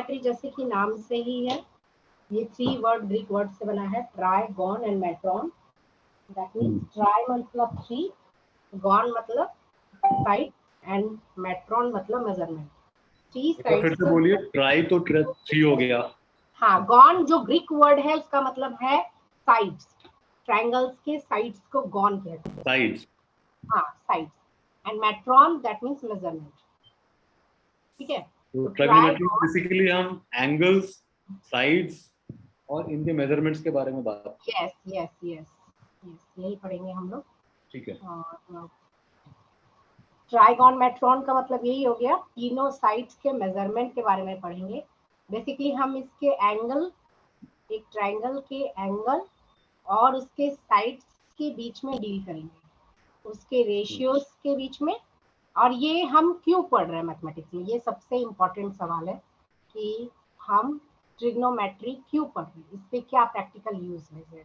Trigonometry जैसे कि नाम से ही है, ये 3 वर्ड ग्रीक वर्ड से बना है, tri, gon and metron. That means tri मतलब 3, गॉन मतलब साइड एंड मेट्रॉन मतलब मेजरमेंट। 3 साइड फिर से बोलिए, ट्राई तो 3 हो गया। हाँ, गॉन जो ग्रीक वर्ड है उसका मतलब है साइड्स, ट्रायंगल्स के साइड्स को गॉन कहते हैं। साइड्स, हाँ sides, and metron that means measurement. ठीक है, तो ट्राइगोनोमेट्री बेसिकली हम एंगल्स, साइड्स और इनके मेजरमेंट्स के बारे में बात। यस यस यस यस, यही पढ़ेंगे हम लोग। ठीक है। ट्राइगोन मेट्रॉन का मतलब यही हो गया, तीनों साइड्स के मेजरमेंट के बारे में पढ़ेंगे। बेसिकली हम इसके एंगल, एक ट्रायंगल के एंगल और उसके साइड्स के बीच में डील करेंगे, उसके रेशियोज के बीच में। और ये हम क्यों पढ़ रहे हैं मैथमेटिक्स में, ये सबसे इम्पोर्टेंट सवाल है कि हम ट्रिग्नोमेट्री क्यों पढ़ रहे हैं, इस पे क्या प्रैक्टिकल यूज है।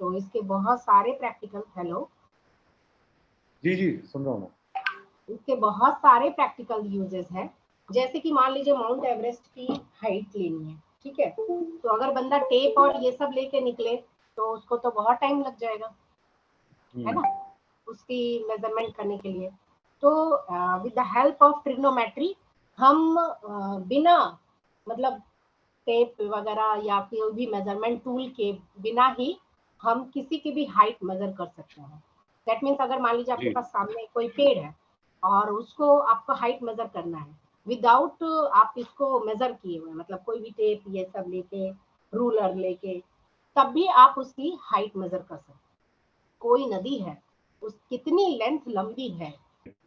तो इसके बहुत सारे प्रैक्टिकल, हेलो जी जी सुन रहा हूँ मैं। इसके बहुत सारे प्रैक्टिकल यूजेस हैं। जैसे कि मान लीजिए माउंट एवरेस्ट की हाइट लेनी है, ठीक है, तो अगर बंदा टेप और ये सब लेके निकले तो उसको तो बहुत टाइम लग जाएगा, है ना, उसकी मेजरमेंट करने के लिए। तो with the help of trigonometry हम बिना मतलब टेप वगैरह या कोई भी मेजरमेंट टूल के बिना ही हम किसी की भी हाइट मेजर कर सकते हैं। दैट मीन्स अगर मान लीजिए आपके पास सामने कोई पेड़ है और उसको आपको हाइट मेजर करना है, विदाउट आप इसको मेजर किए हुए, मतलब कोई भी टेप ये सब लेके, रूलर लेके, तब भी आप उसकी हाइट मेजर कर सकते हैं। कोई नदी है, उस कितनी लेंथ लंबी है,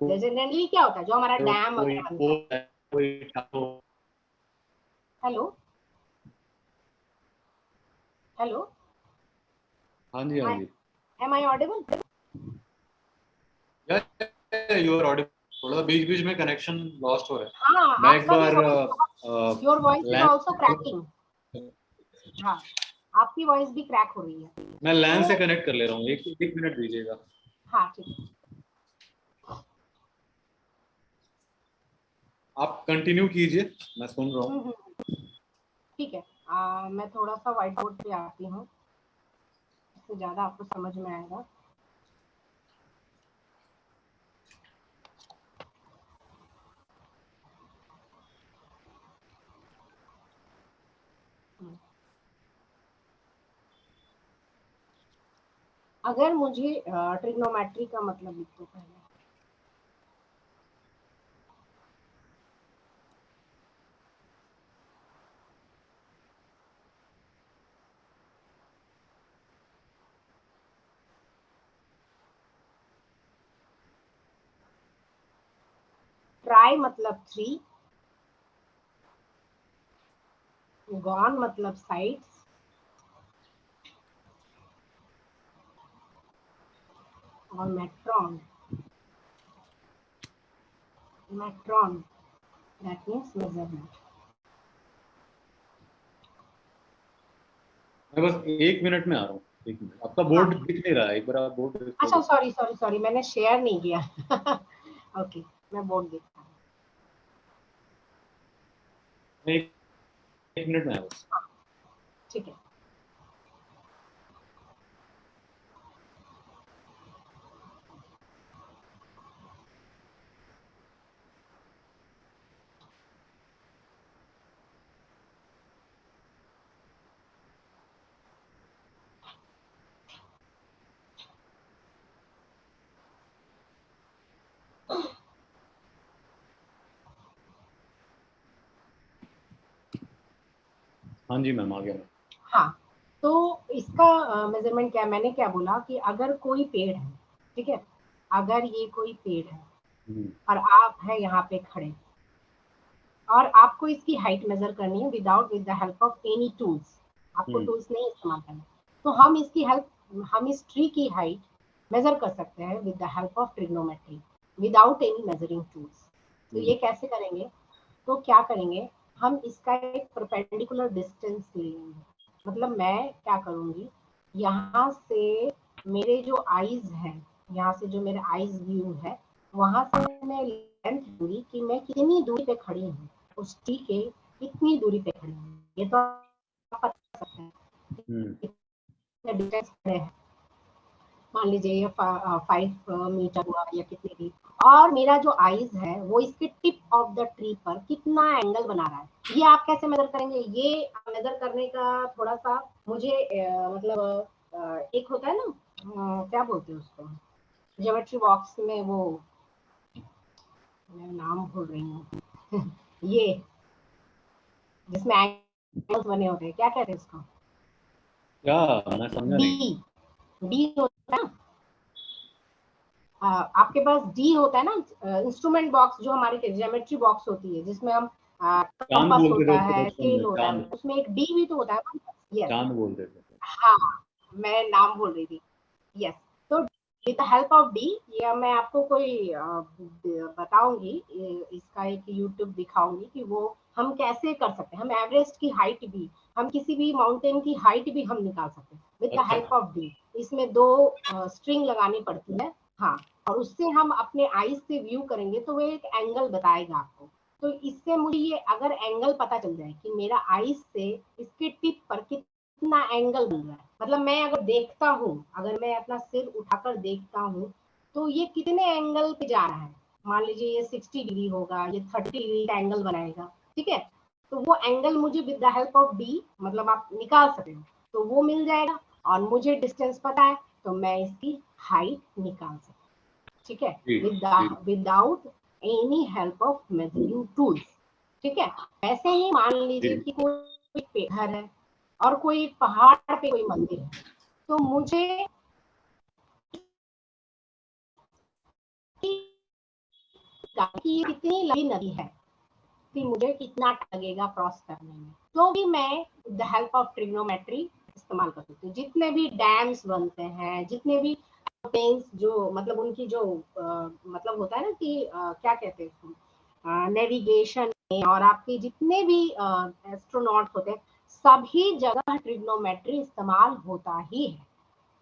जनरली क्या होता है जो हमारा डैम वगैरह बनता है। हेलो हेलो, हाँ जी हाँ जी, am I audible? You are audible. थोड़ा बीच बीच में कनेक्शन लॉस्ट हो रहा है। हाँ, मैं एक आपका भी बार your voice is also cracking. हाँ, आपकी वॉइस भी क्रैक हो रही है। मैं लैन तो से कनेक्ट कर ले रहा हूँ, एक मिनट दीजिएगा। हाँ ठीक है, आप कंटिन्यू कीजिए, मैं सुन रहा हूँ। ठीक है। मैं थोड़ा सा व्हाइट बोर्ड पे आती हूँ, इससे ज्यादा आपको समझ में आएगा। अगर मुझे ट्रिग्नोमेट्री का मतलब लिख दो पहले। ट्राई मतलब 3, गॉन मतलब साइड्स, और मेट्रॉन मेट्रॉन दैट मींस मेजरमेंट। मैं बस 1 मिनट में आ रहा हूँ। 1 मिनट, आपका बोर्ड दिख नहीं रहा है, एक बार आप बोर्ड। अच्छा सॉरी सॉरी सॉरी, मैंने शेयर नहीं किया। ओके, मैं बोर्ड देखता हूँ। एक मिनट में आ रहा हूँ। ठीक है। हाँ जी मैम, आ गया मैं। हाँ, तो इसका मेजरमेंट क्या है, मैंने क्या बोला कि अगर कोई पेड़ है, ठीक है, अगर ये कोई पेड़ है और आप है यहाँ पे खड़े और आपको इसकी हाइट मेजर करनी है with the help of any tools, आपको टूल्स नहीं इस्तेमाल करना, तो हम इसकी हेल्प, हम इस ट्री की हाइट मेजर कर सकते हैं with the help of trigonometry without any measuring tools. तो ये कैसे करेंगे, तो क्या करेंगे, हम इसका एक परपेंडिकुलर डिस्टेंस ले लेंगे। मतलब मैं क्या करूंगी, यहाँ से मेरे जो आईज हैं, यहाँ से जो मेरे आईज व्यू है, वहां से मैं लेंथ लूंगी कि मैं कितनी दूरी पे खड़ी हूँ उस ट्री के इतनी दूरी पे खड़े हैं, ये तो आप पता कर सकते हैं कितने डिस्टेंस खड़े हैं। मान लीजिए ये 5 मीटर हुआ या कितने भी, और मेरा जो आईज है वो इसके टिप ऑफ द ट्री पर कितना एंगल बना रहा है, ये आप कैसे मेजर करेंगे? ये मेजर करने का थोड़ा सा मुझे मतलब एक होता है ना, क्या बोलते हैं उसको, ज्योमेट्री बॉक्स में वो, मैं नाम भूल रही हूँ ये जिसमें एंगल्स बने होते हैं, क्या कहते हैं उसको? क्या, मैं समझा नहीं। डी होता है ना, आपके पास डी होता है ना, इंस्ट्रूमेंट बॉक्स जो हमारी ज्योमेट्री बॉक्स होती है जिसमें हम चांद कंपास बोलते थे होता उसको है, बचपन स्केल में, होता है, चांद, उसमें एक डी भी तो होता है ना। यस, चांद बोलते थे। हाँ, मैं नाम भूल रही थी। यस, तो with the help of D, या मैं आपको कोई बताऊंगी, इसका एक यूट्यूब दिखाऊंगी कि वो हम कैसे कर सकते हैं। हम एवरेस्ट की हाइट भी, हम किसी भी माउंटेन की हाइट भी हम निकाल सकते हैं with the help of D. इसमें 2 स्ट्रिंग लगानी पड़ती है, हाँ, और उससे हम अपने आईज से व्यू करेंगे तो वो एक एंगल बताएगा आपको। तो इससे मुझे ये अगर एंगल पता चल जाए कि मेरा आईज से इसके टिप पर कितना एंगल बन रहा है, मतलब मैं अगर देखता हूँ, अगर मैं अपना सिर उठाकर देखता हूँ तो ये कितने एंगल पे जा रहा है, मान लीजिए ये 60 डिग्री होगा, ये 30 डिग्री का एंगल बनाएगा, ठीक है। तो वो एंगल मुझे with the help of D, मतलब आप निकाल सकते हो, तो वो मिल जाएगा, और मुझे डिस्टेंस पता है तो मैं इसकी हाइट निकाल सकती हूँ, ठीक है, without any help of measuring tools, ठीक है। ऐसे ही मान लीजिए कि कोई घर है और कोई पहाड़ पे कोई मंदिर है, तो मुझे कि कितनी लंबी नदी है कि मुझे कितना लगेगा क्रॉस करने में, तो भी मैं द हेल्प ऑफ ट्रिग्नोमेट्री इस्तेमाल कर सकती हूँ। जितने भी डैम्स बनते हैं, जितने भी पेन्स, जो मतलब उनकी जो मतलब होता है ना कि क्या कहते हैं नेविगेशन में, और आपके जितने भी एस्ट्रोनॉट होते हैं, सभी जगह ट्रिग्नोमेट्री इस्तेमाल होता ही है।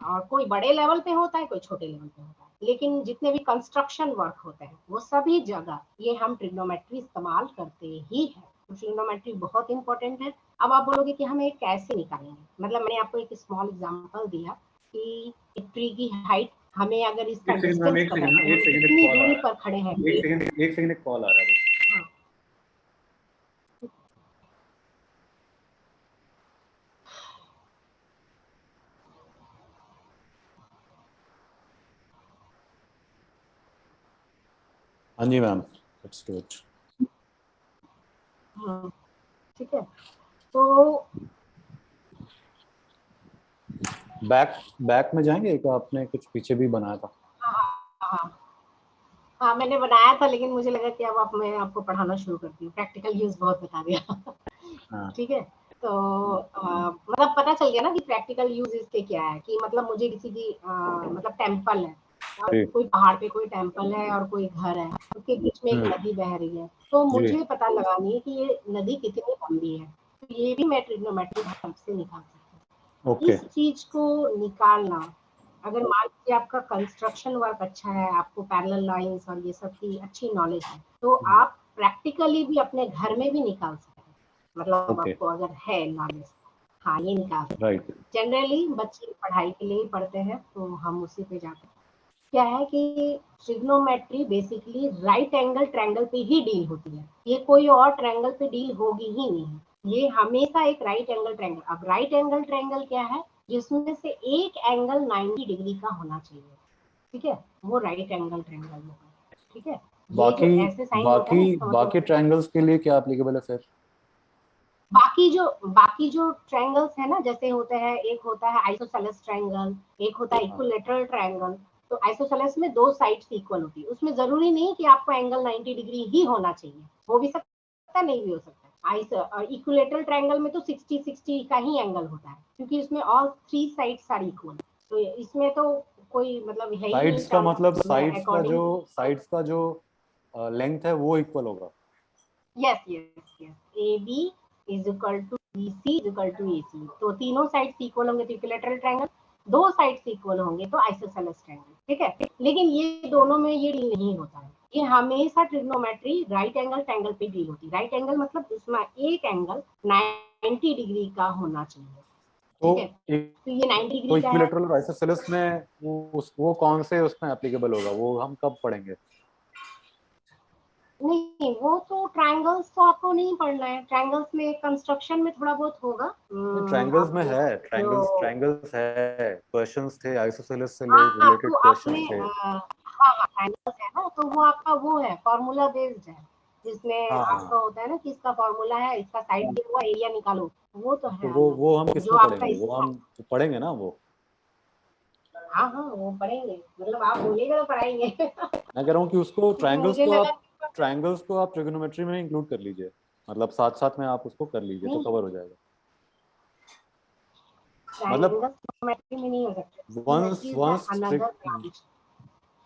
और कोई बड़े लेवल पे होता है, कोई छोटे लेवल पे होता है, लेकिन जितने भी कंस्ट्रक्शन वर्क होते हैं वो सभी जगह ये हम ट्रिग्नोमेट्री इस्तेमाल करते ही है। तो ट्रिग्नोमेट्री बहुत इंपॉर्टेंट है। अब आप बोलोगे कि हमें कैसे निकालेंगे, मतलब मैंने आपको एक स्मॉल एग्जांपल दिया कि एक ट्री की हाइट, हमें अगर इसका डिस्टेंस पता है, कितनी दूरी पर खड़े हैं, एक सेकंड एक कॉल आ रहा है। हाँ, हाँ जी मैम, लेट्स डू इट। ठीक है। तो बैक में जाएंगे, एक आपने कुछ पीछे भी बनाया था। हाँ, हाँ, मैंने बनाया था, लेकिन मुझे लगा कि अब मैं आपको पढ़ाना शुरू करती हूँ, प्रैक्टिकल यूज बहुत बता दिया ठीक है। तो मतलब पता चल गया ना कि प्रैक्टिकल यूज इसके क्या है, कि मतलब मुझे किसी की मतलब टेम्पल है, और कोई पहाड़ पे कोई टेम्पल है और कोई घर है, उसके बीच में एक नदी बह रही है, तो मुझे पता लगानी है कि ये नदी कितनी लंबी है, तो ये भी मैं ट्रिग्नोमेट्री हेल्प से निकाल सकती हूँ। इस चीज को निकालना, अगर मान लीजिए आपका कंस्ट्रक्शन वर्क अच्छा है, आपको पैरेलल लाइंस और ये सब की अच्छी नॉलेज है, तो आप प्रैक्टिकली भी अपने घर में भी निकाल सकते हैं, मतलब आपको अगर है नॉलेज, हाँ, ये निकाल सकते हैं। जनरली बच्चे पढ़ाई के लिए ही पढ़ते हैं, तो हम उसी पे जाते हैं। क्या है कि trigonometry basically right angle triangle पे ही डील होती है, ये कोई और ट्रायंगल पे डील होगी ही नहीं, ये हमेशा एक राइट एंगल ट्रायंगल। अब राइट एंगल ट्रायंगल क्या है, जिसमें से एक एंगल 90 डिग्री का होना चाहिए, ठीक है, वो राइट एंगल ट्रायंगल होगा, ठीक है। ये जो ऐसे साइन होता है ना, बाकी ट्रायंगल्स के लिए क्या एप्लीकेबल है फिर? बाकी जो ट्रायंगल्स है ना, जैसे होते हैं, एक होता है आइसोसेलेस ट्रायंगल, एक होता है इक्विलैटरल ट्रायंगल। तो आइसोसेलेस में 2 साइड्स इक्वल होती है, उसमें जरूरी नहीं कि आपको एंगल 90 डिग्री ही होना चाहिए, हो भी सकता है, नहीं भी हो सकता है। इक्विलैटरल ट्रायंगल में तो 60-60 का ही एंगल होता है, क्योंकि इसमें ऑल 3 साइड्स आर इक्वल, तो इसमें तो कोई मतलब है ही नहीं। साइड्स का मतलब साइड्स का जो लेंथ है वो इक्वल होगा। Yes, A B is equal to B C is equal to A C, तो तीनों साइड्स इक्वल होंगे तो इक्विलैटरल ट्रायंगल, 2 साइड्स इक्वल होंगे तो आइसोसेलेस ट्रायंगल, ठीक है। लेकिन ये दोनों में ये डील नहीं होता है, ये हमेशा ट्रिग्नोमेट्री राइट एंगल ट्रायंगल पे डील होती है। राइट एंगल मतलब इसमें एक एंगल 90 डिग्री का होना चाहिए, ठीक है। तो ये 90 डिग्री तो का है। इक्विलैटरल और आइसोसेलेस में वो कौन से उसमें एप्लीकेबल होगा, वो हम कब पढ़ेंगे? नहीं, वो तो ट्रायंगल्स तो आपको नहीं पढ़ना है। ट्रायंगल्स में कंस्ट्रक्शन में थोड़ा बहुत होगा। ट्रायंगल्स में आपको है, जो ट्रायंगल्स है, क्वेश्चंस थे आइसोसेलेस से हाँ रिलेटेड तो आपने क्वेश्चंस थे। हाँ हाँ ट्रायंगल्स है ना, तो वो आपका वो है फॉर्मूला बेस्ड है, जिसमें हाँ आपका हाँ, होता है ना कि इसका फॉर्मूला है, इसका साइड दिया हुआ एरिया निकालो, वो तो तो है वो अलग। वो हम किस जो में आपका पढ़ेंगे? इस वो हम पढ़ेंगे ना वो। हाँ हाँ वो पढ़ेंगे, मतलब आप बोलेगा तो पढ़ाएंगे। मैं कह रहा हूँ कि उसको क्योंकि मुझे लगा ट्रायंगल्स को आप ट्रिगोनोमेट्री में इंक्लूड कर लीजिए, मतलब साथ साथ में आप उसको कर लीजिए तो नहीं, कवर हो जाएगा। मतलब ट्रायंगल ज्योमेट्री में नहीं हो सकता, once geometry is the once another branch.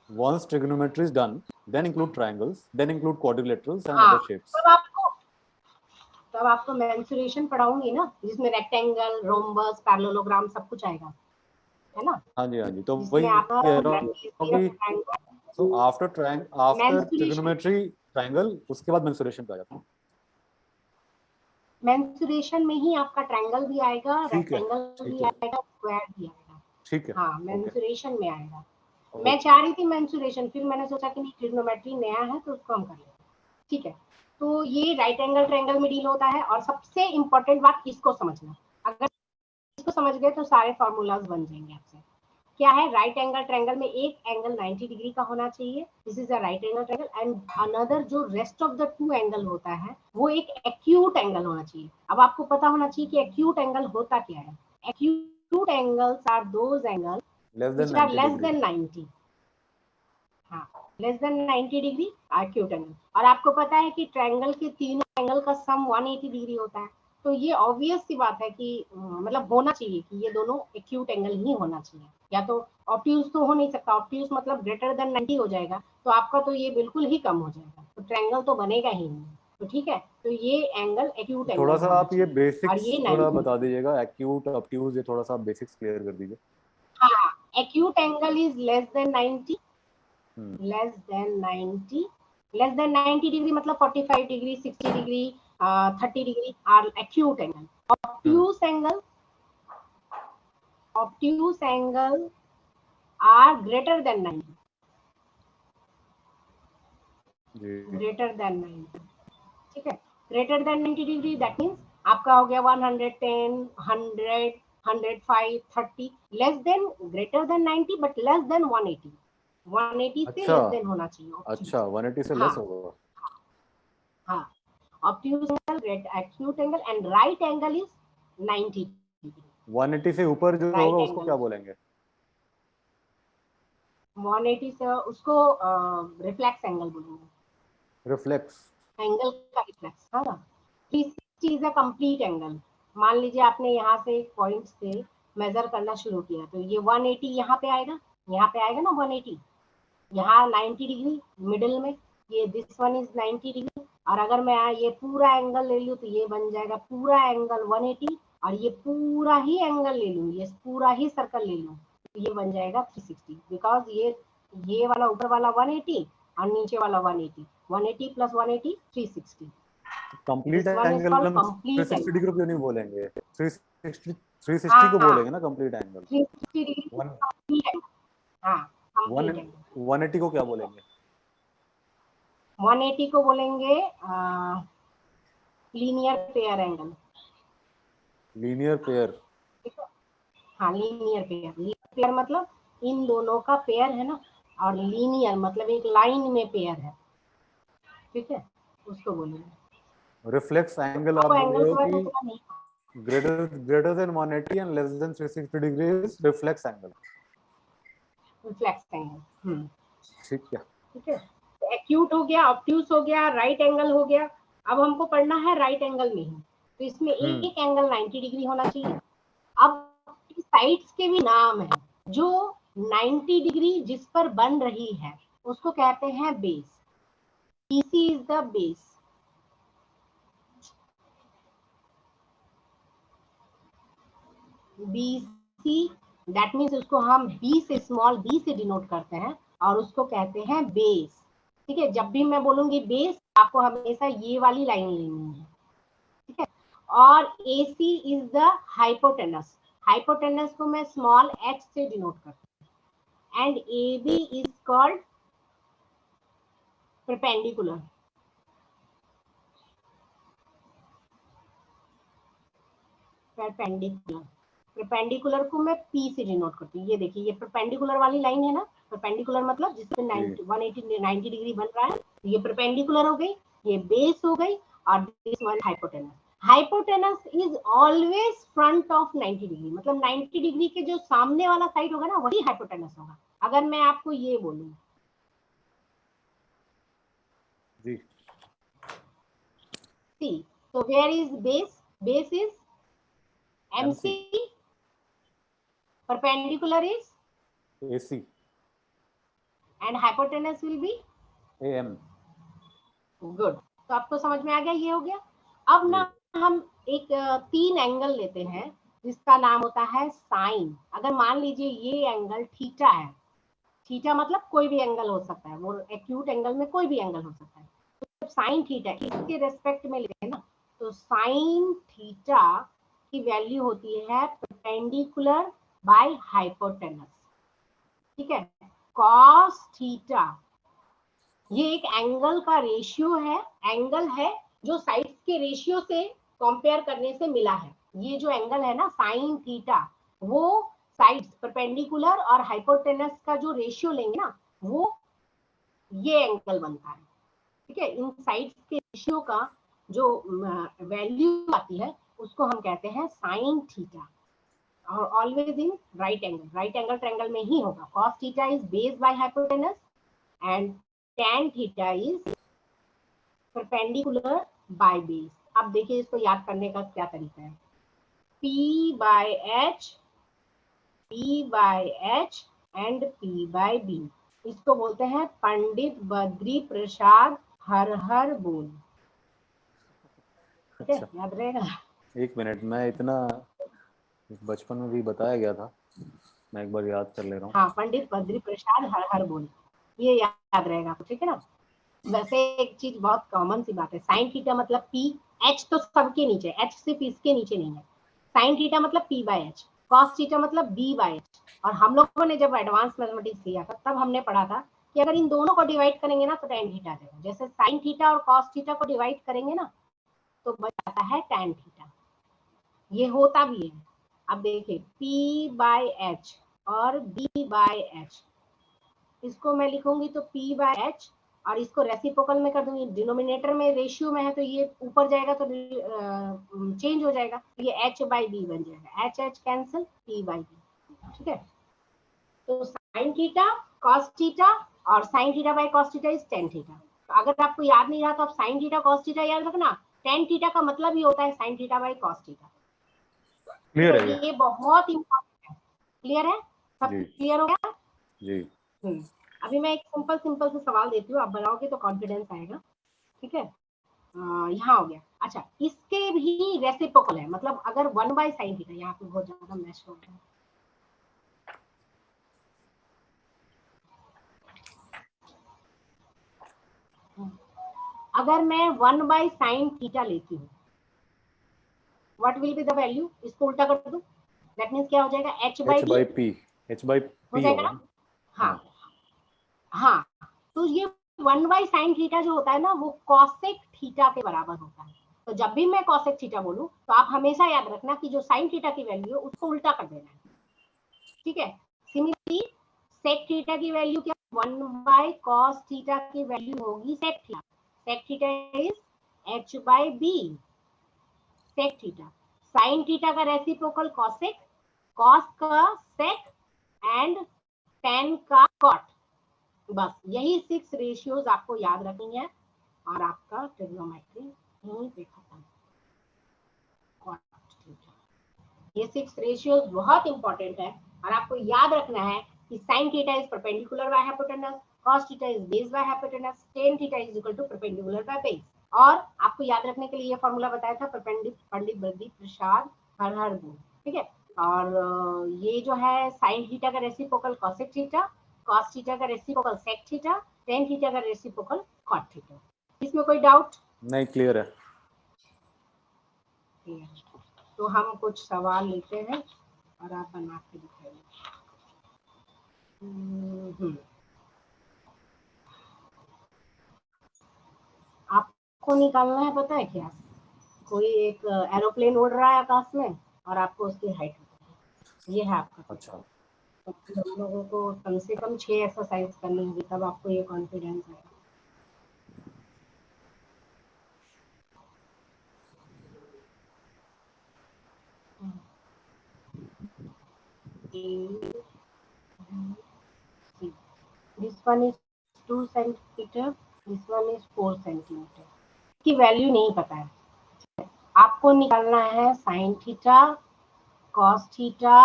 once trigonometry is done, then include triangles, then include quadrilaterals and हाँ other shapes. तब आपको मेंसुरेशन पढ़ाऊंगी ना, जिसमें रेक्टेंगल, रोम्बस, पैरेललोग्राम सब कुछ आएगा, है ना, हाँ जी, हाँ जी, तो जिसमें वही आपका कह रहा हूँ कि so after mensuration trigonometry triangle उसके बाद mensuration पे आ जाता हूँ। मेंसुरेशन में ही आपका ट्रायंगल भी आएगा, ठीक है, रेक्टेंगल ठीक भी है, आएगा, स्क्वायर भी आएगा। ठीक है, हाँ ओके मेंसुरेशन में आएगा। मैं ओके। चाह रही थी मेंसुरेशन, फिर मैंने सोचा कि नहीं ट्रिग्नोमेट्री नया है तो उसको हम कर लेंगे, ठीक है। तो ये राइट एंगल ट्रायंगल में डील होता है, और सबसे इंपॉर्टेंट बात इसको समझना, अगर इसको समझ गए तो सारे फॉर्मूलाज बन जाएंगे आपसे। क्या है, राइट एंगल ट्रायंगल में एक एंगल 90 डिग्री का होना चाहिए, this is a right angle triangle, and another जो rest of the two angle होता है वो एक एक्यूट एंगल होना चाहिए। अब आपको पता होना चाहिए कि एक्यूट एंगल होता क्या है। Acute angles are those angle less than which are 90 less degree. Than 90। हाँ, less than 90 degree acute angle. और आपको पता है कि ट्रायंगल के तीनों एंगल का सम 180 डिग्री होता है। तो ये ऑब्वियस सी बात है कि मतलब होना चाहिए कि ये दोनों एक्यूट एंगल ही होना चाहिए, या तो ऑब्ट्यूज तो हो नहीं सकता, ऑब्ट्यूज मतलब ग्रेटर देन 90 हो जाएगा, तो आपका तो ये बिल्कुल ही कम हो जाएगा, तो ट्रायंगल तो बनेगा ही नहीं। तो ठीक है, तो ये एंगल एक्यूट एंगल थोड़ा सा होना आप ये चाहिए, और बेसिक्स ये थोड़ा 90। बता दीजिएगा, एक्यूट ऑब्ट्यूज, ये थोड़ा सा बेसिक्स क्लियर कर दीजिए। हाँ, acute angle is less than 90, hmm, less than 90, less than 90 degree मतलब 45 degree, 60 degree, 30 degree are acute angle. Hmm, obtuse angle are greater than 90, जी, ग्रेटर देन 90, ठीक है। Greater than 90 degree that means आपका हो गया 110, 100, 105, 30। Less than, greater than 90 but less than 180, 180 से अच्छा less than होना चाहिए अच्छा, ऑब्ट्यूज। 180 से हाँ लेस होगा। हाँ, obtuse angle, acute angle, and right angle is 90 degree. 180 से ऊपर जो Right होगा उसको angle क्या बोलेंगे? 180 से उसको रिफ्लेक्स एंगल बोलेंगे, रिफ्लेक्स। एंगल का रिफ्लेक्स। हाँ, 360 इज अ कंप्लीट एंगल। मान लीजिए आपने यहाँ से एक पॉइंट से मेजर करना शुरू किया, तो ये 180 यहाँ पे आएगा, यहाँ पे आएगा ना 180, यहाँ 90 डिग्री मिडिल में, ये दिस वन इज 90 डिग्री। और अगर मैं ये पूरा एंगल ले लूँ तो ये बन जाएगा पूरा एंगल 180, और ये पूरा ही एंगल ले लूँ, ये पूरा ही सर्कल ले लूँ, तो ये बन जाएगा 360, बिकॉज ये वाला ऊपर वाला 180 और नीचे वाला 180, 180 plus 180 360। Complete this one is angle called हम कंप्लीट 360 एंगल। डिग्री क्यों नहीं बोलेंगे? 360, 360 को हाँ, बोलेंगे ना complete angle. 360 degree one complete angle. हाँ, वन कंप्लीट एंगल। 180 को क्या बोलेंगे? 180 को बोलेंगे linear pair angle. Linear pair. ठीक है, हाँ लीनियर पेयर, लीनियर पेयर मतलब इन दोनों का पेयर है ना, और लीनियर मतलब एक लाइन में पेयर है, ठीक है, उसको बोलेंगे। रिफ्लेक्स एंगल आप आपको बोल एंगल रहे के हो बारे में कि पता नहीं? Greater than 180 and less than 360 degree is reflex angle. Reflex angle. ठीक है। ठीक है, एक्यूट हो गया, ऑब्ट्यूस हो गया, राइट एंगल हो गया। अब हमको पढ़ना है राइट एंगल में ही, तो इसमें हम्म, एक एंगल 90 डिग्री होना चाहिए। अब साइड्स के भी नाम है, जो 90 डिग्री जिस पर बन रही है उसको कहते हैं base. BC is the base। BC that means उसको हम B से, स्मॉल b से डिनोट करते हैं, और उसको कहते हैं बेस। ठीक है, जब भी मैं बोलूंगी बेस आपको हमेशा ये वाली लाइन लेनी है, ठीक है। और AC is the hypotenuse, hypotenuse को मैं स्मॉल h से डिनोट करती हूँ, and AB is called perpendicular, perpendicular, perpendicular को मैं P से डिनोट करती हूँ। ये देखिए ये परपेंडिकुलर वाली लाइन है ना, परपेंडिकुलर मतलब जिसमें 180 डिग्री बन रहा है, ये परपेंडिकुलर हो गई, ये बेस हो गई, और this one hypotenuse. Hypotenuse is always front of 90 degree, मतलब 90 डिग्री के जो सामने वाला साइड होगा ना वही हाइपोटेनस होगा। अगर मैं आपको ये बोलूं जी, सी, तो where is base, base is MC, perpendicular is AC, and hypotenuse will be AM। Good, तो आपको समझ में आ गया, ये हो गया। अब ना हम एक 3 एंगल लेते हैं जिसका नाम होता है साइन। अगर मान लीजिए ये एंगल थीटा है, थीटा मतलब कोई भी एंगल हो सकता है, वो एक्यूट एंगल में कोई भी एंगल हो सकता है, तो साइन थीटा इसके रेस्पेक्ट में लेते हैं ना, तो साइन थीटा की वैल्यू होती है परपेंडिकुलर बाय हाइपोटेनस, ठीक है। कॉस थीटा ये एक एंगल का रेशियो है, एंगल है जो साइड्स के रेशियो से कंपेयर करने से मिला है। ये जो एंगल है ना साइन थीटा, वो साइड्स परपेंडिकुलर और हाइपोटेनस का जो रेशियो लेंगे ना, वो ये एंगल बनता है, ठीक है। इन साइड्स के रेशियो का जो वैल्यू आती है उसको हम कहते हैं साइन थीटा, और always in right angle, right angle triangle में ही होगा। Cos theta is base by hypotenuse and tan theta is perpendicular by base. अब देखिए इसको याद करने का क्या तरीका है, P by H, P by H and P by B, इसको बोलते हैं पंडित बद्री प्रसाद हर हर बोल, ठीक है, याद रहेगा। 1 मिनट, मैं इतना बचपन में भी बताया गया था, मैं एक बार याद कर ले रहा हूँ। हाँ, पंडित बद्री प्रसाद हर हर बोल, ये याद रहेगा, ठीक है ना। वैसे एक चीज बहुत कॉमन सी बात है, साइन थीटा मतलब P, H तो सबके नीचे, H सिर्फ इसके नीचे नहीं है। साइन थीटा मतलब P by H, cos theta मतलब B बाय H। और हम लोगों ने जब एडवांस मैथमेटिक्स लिया था तब हमने पढ़ा था कि अगर इन दोनों को डिवाइड करेंगे ना तो tan थीटा आ जाएगा। जैसे साइन थीटा और कॉस थीटा को डिवाइड करेंगे ना तो बच जाता है tan थीटा, ये होता भी है। अब देखिए P बाय H और B बाय H, इसको मैं लिखूंगी तो P बाय H, और इसको रेसिप्रोकल में कर दूंगी, डिनोमिनेटर में रेशियो में है तो ये ऊपर जाएगा तो चेंज हो जाएगा, ये H बाई B बन जाएगा, H H cancel, P by B, ठीक है। तो साइन थीटा कॉस थीटा और sine theta by cos theta is tan theta. तो अगर आपको याद नहीं रहा तो आप साइन थीटा कॉस थीटा याद रखना, tan थीटा का मतलब ही होता है sine theta by cos theta. Clear है ये बहुत इंपॉर्टेंट है, क्लियर है, सब जी क्लियर हो गया जी। अभी मैं एक सिंपल सिंपल से सवाल देती हूँ, आप बनाओगे तो कॉन्फिडेंस आएगा, ठीक है। यहाँ हो गया। अच्छा, इसके भी रेसिप्रोकल है, मतलब अगर 1 बाय साइन थीटा, यहाँ पे बहुत ज्यादा मैच हो गया, अगर मैं 1 बाय साइन थीटा लेती हूँ, what will be the value, इसको उल्टा कर दूं, दैट मींस क्या हो जाएगा, h by H b by P, H by हो P जाएगा होगा ना। ना। हाँ हाँ हाँ, तो ये 1 बाय साइन थीटा जो होता है ना वो कॉसेक थीटा के बराबर होता है। तो जब भी मैं कॉसेक थीटा बोलूं तो आप हमेशा याद रखना कि जो साइन थीटा की वैल्यू है उसको उल्टा कर देना है, ठीक है। सिमिलरली सेक थीटा की वैल्यू क्या, 1 बाय कॉस थीटा की वैल्यू होगी sec theta, sec theta is h by b, sec theta. Sine theta का रेसिप्रोकल कॉसेक, कॉस का सेक एंड tan का कॉट, बस यही 6 रेशियोज आपको याद रखनी है और आपका ट्रिग्नोमेट्री यहीं पे खत्म। ये 6 रेशियोज बहुत इंपॉर्टेंट है और आपको याद रखना है कि sin theta is perpendicular by hypotenuse, cos theta is base by hypotenuse, tan theta is equal to perpendicular by base. और आपको याद रखने के लिए ये फॉर्मूला बताया था पंडित बद्री प्रसाद हर हर गुण, ठीक है। और ये जो है sin थीटा का reciprocal cosec theta, cos theta का reciprocal sec theta, tan theta का रेसिप्रोकल cot थीटा। इसमें कोई डाउट? नहीं, क्लियर है। तो हम कुछ सवाल लेते हैं और आप बना के दिखाइए। आपको निकालना है, पता है क्या, कोई एक एरोप्लेन उड़ रहा है आकाश में और आपको उसकी हाइट, ये है आपका। अच्छा, तो हम लोगों को कम से कम 6 एक्सरसाइज करनी होगी, तब आपको ये कॉन्फिडेंस आएगा। This one is 2 centimeter, this one is 4 centimeter। की वैल्यू नहीं पता है, आपको निकालना है sine theta, cos theta,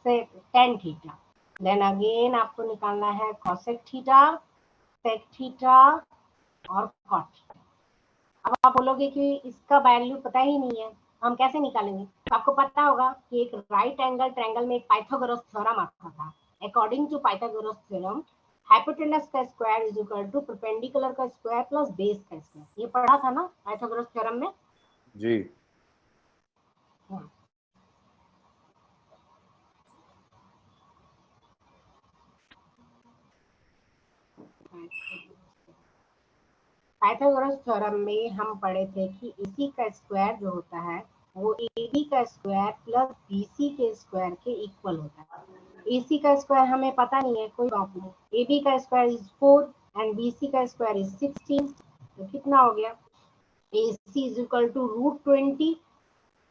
tan theta, then again आपको निकालना है कॉसेक थीटा, सेक थीटा और कॉट थीटा। अब आप बोलोगे कि इसका वैल्यू पता ही नहीं है, हम कैसे निकालेंगे? तो आपको पता होगा कि एक राइट एंगल ट्रायंगल में एक पाइथागोरस थ्योरम आता था। According to Pythagoras theorem, hypotenuse का square is equal to perpendicular का स्क्वायर प्लस बेस का स्क्वायर। ये पढ़ा था ना पाइथागोरस थ्योरम में जी। पाइथागोरस थ्योरम में हम पढ़े थे कि AC का स्क्वायर जो होता है वो AB का स्क्वायर प्लस BC के स्क्वायर के इक्वल होता है। AC का स्क्वायर हमें पता नहीं है, कोई बात नहीं। AB का स्क्वायर इज 4 एंड BC का स्क्वायर इज 16, तो कितना हो गया? AC is equal to √20।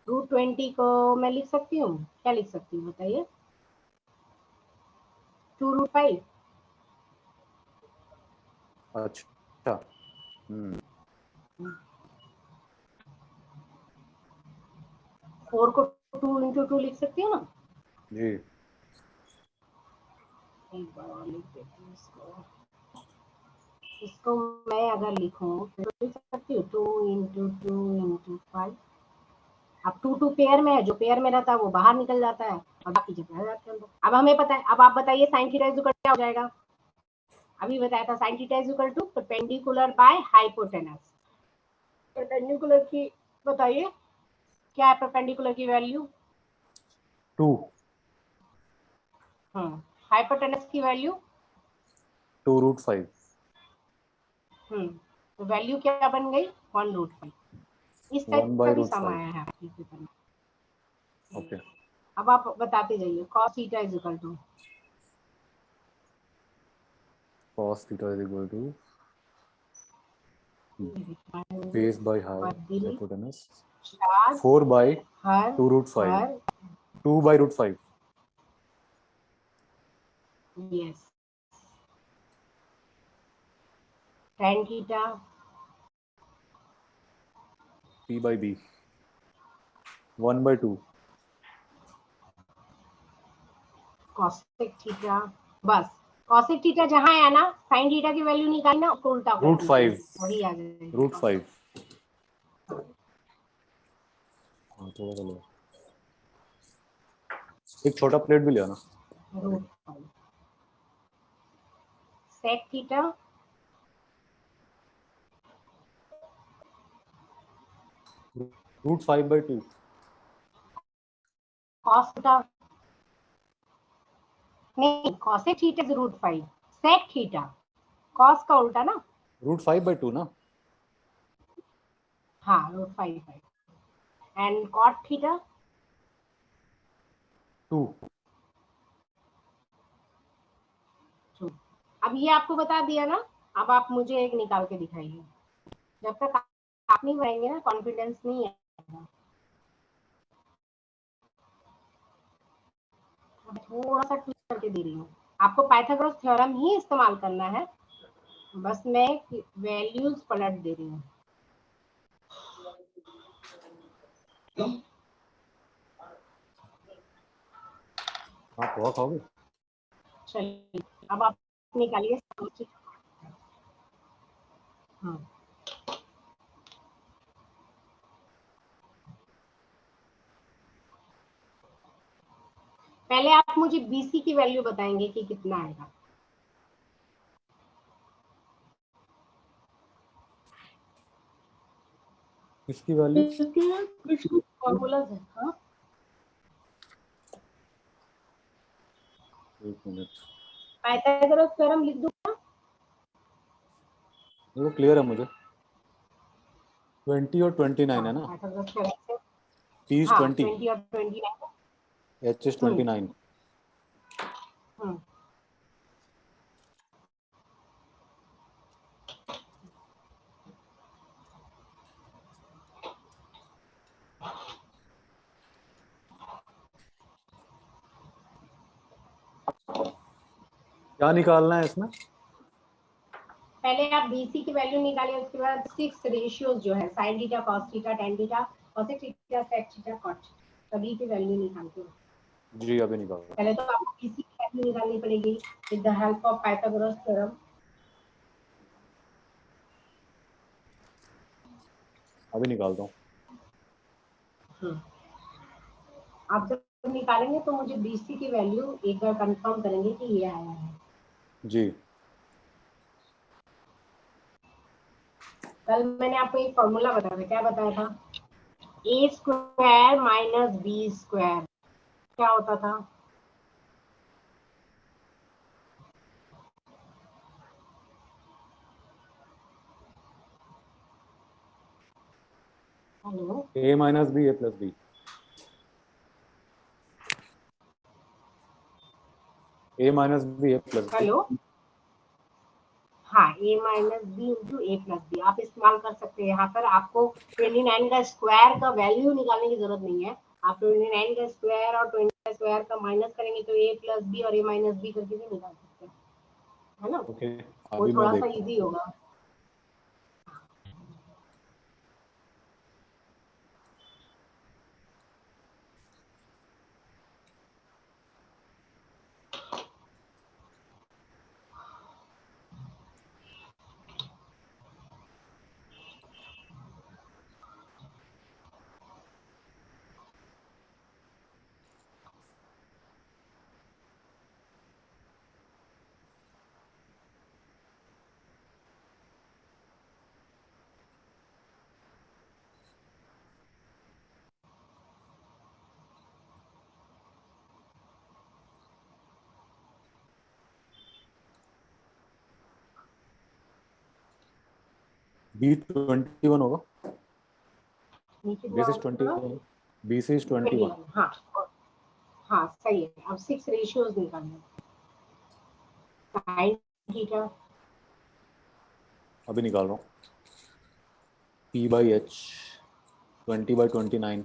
√20 को मैं लिख सकती हूँ, क्या लिख सकती हूँ बताइए? 2√5। अच्छा। 4 को 2 into 2 लिख सकती हूँ ना जी। एक बार और लिख देती हूँ इसको मैं अगर लिखूं तो लिख सकती हूँ 2 into 2 into 5। अब 2 पेयर में है, जो पेयर में रहता है वो बाहर निकल जाता है और बाकी जगह रह जाते हैं। अब हमें पता है, अब आप बताइए साइन थीटा इज इक्वल क्या हो जाएगा? अभी बताया था sine theta is equal to perpendicular by hypotenuse. Perpendicular की बताइए क्या है परपेंडिकुलर की वैल्यू? 2। हाइपोटेनस की वैल्यू 2√5। तो वैल्यू क्या बन गई? 1√5। इस टाइप 1 का by भी root सम 5। आया है आपके पेपर में। ओके। अब आप बताते जाइए cos theta is equal to cos theta is equal to base by hypotenuse 4 by 2√5। 2 by √5। Yes. tan theta p by b 1 by 2। cosec theta, बस cosec थीटा जहां है ना, sin थीटा की वैल्यू निकालना ना, उसको उल्टा कर √5। वही आ जाएगा √5। हाँ, थोड़ा सा लो। एक छोटा प्लेट भी लिया ना। √5 sec theta √5 by 2। cos theta नहीं, cosec theta is √5, sec theta cos का उल्टा ना, √5 by 2 ना। हाँ √5 एंड cot थीटा 2। अब ये आपको बता दिया ना। अब आप मुझे एक निकाल के दिखाइए। जब तक आप नहीं बनाएंगे ना, कॉन्फिडेंस नहीं है। थोड़ा सा ट्विस्ट करके दे रही हूँ आपको, पाइथागोरस थ्योरम ही इस्तेमाल करना है, बस मैं वैल्यूज पलट दे रही हूँ। आप पोहा खाओगे? चलिए अब आप निकालिए। पहले आप मुझे BC की वैल्यू बताएंगे कि कितना आएगा। किसकी वैल्यू? इसके फॉर्मूलाज है। हाँ, एक मिनट, पाइथागोरस थ्योरम लिख दूं? वो क्लियर है मुझे। 20 और 29 है ना? पाइथागोरस थ्योरम से P is हाँ 20, 20 और 29। H is 29. क्या निकालना है इसमें? पहले आप BC की वैल्यू निकालिए, उसके बाद 6 रेशियोज जो है sin theta cos theta tan theta cosec theta sec theta cot सभी की वैल्यू निकालते हो। जी अभी निकाल। पहले तो आपको BC की वैल्यू निकालनी पड़ेगी with the help of Pythagoras theorem. अभी निकालता हूँ। आप जब निकालेंगे तो मुझे BC की वैल्यू एक बार कंफर्म करेंगे कि ये आया है। जी कल मैंने आपको एक फॉर्मूला बताया था, क्या बताया था? a square minus b square क्या होता था? Hello, a minus b a plus b। a minus b a plus b। Hello, हाँ, a minus B into A plus B आप इस्तेमाल कर सकते हैं। यहाँ पर आपको 29 का स्क्वायर का वैल्यू निकालने की जरूरत नहीं है। आप 29 का स्क्वायर और 20 का स्क्वायर का माइनस करेंगे तो a प्लस बी और a माइनस बी करके भी निकाल सकते हैं, है ना? ओके वो अभी मैं थोड़ा सा देखता हूँ। इजी होगा। b 21 होगा। ये कितना b is होगा? 21। b is 21। 21। हाँ हाँ, सही है। अब 6 रेशियोज निकालने। साइन थीटा अभी निकाल रहा हूँ। p by h 20 by 29